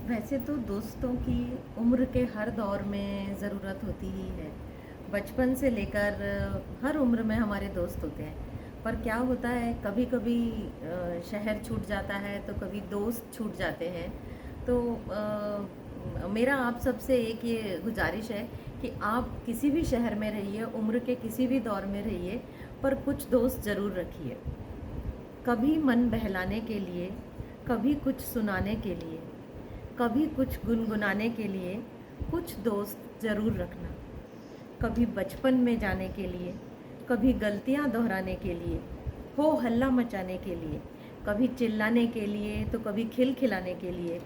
वैसे तो दोस्तों की उम्र के हर दौर में ज़रूरत होती ही है। बचपन से लेकर हर उम्र में हमारे दोस्त होते हैं। पर क्या होता है, कभी कभी शहर छूट जाता है तो कभी दोस्त छूट जाते हैं। तो मेरा आप सबसे एक ये गुजारिश है कि आप किसी भी शहर में रहिए, उम्र के किसी भी दौर में रहिए, पर कुछ दोस्त ज़रूर रखिए। कभी मन बहलाने के लिए, कभी कुछ सुनाने के लिए, कभी कुछ गुनगुनाने के लिए कुछ दोस्त ज़रूर रखना। कभी बचपन में जाने के लिए, कभी गलतियां दोहराने के लिए, हो हल्ला मचाने के लिए, कभी चिल्लाने के लिए तो कभी खिलखिलाने के लिए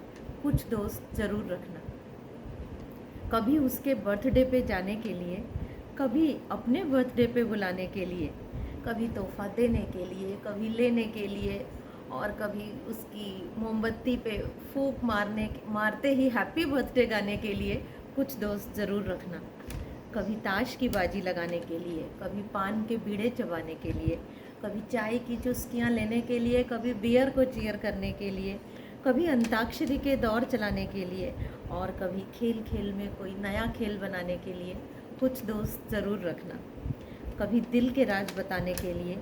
कुछ दोस्त ज़रूर रखना। कभी उसके बर्थडे पे जाने के लिए, कभी अपने बर्थडे पे बुलाने के लिए, कभी तोहफा देने के लिए, कभी लेने के लिए, और कभी उसकी मोमबत्ती पे फूंक मारते ही हैप्पी बर्थडे गाने के लिए कुछ दोस्त ज़रूर रखना। कभी ताश की बाजी लगाने के लिए, कभी पान के बीड़े चबाने के लिए, कभी चाय की चुस्कियाँ लेने के लिए, कभी बियर को चीयर करने के लिए, कभी अंताक्षरी के दौर चलाने के लिए, और कभी खेल खेल में कोई नया खेल बनाने के लिए कुछ दोस्त ज़रूर रखना। कभी दिल के राज बताने के लिए,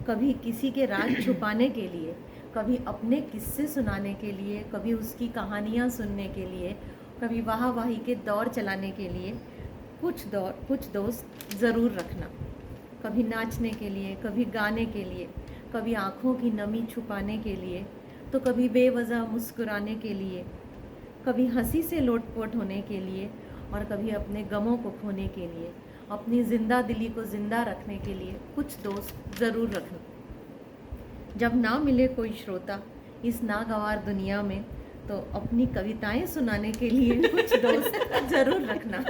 कभी किसी के राज छुपाने के लिए, कभी अपने किस्से सुनाने के लिए, कभी उसकी कहानियाँ सुनने के लिए, कभी वाहवाही के दौर चलाने के लिए कुछ दोस्त ज़रूर रखना। कभी नाचने के लिए, कभी गाने के लिए, कभी आँखों की नमी छुपाने के लिए, तो कभी बेवजह मुस्कुराने के लिए, कभी हंसी से लोटपोट होने के लिए, और कभी अपने गमों को खोने के लिए, अपनी जिंदा दिली को ज़िंदा रखने के लिए कुछ दोस्त ज़रूर रखना। जब ना मिले कोई श्रोता इस नागवार दुनिया में, तो अपनी कविताएं सुनाने के लिए कुछ दोस्त ज़रूर रखना।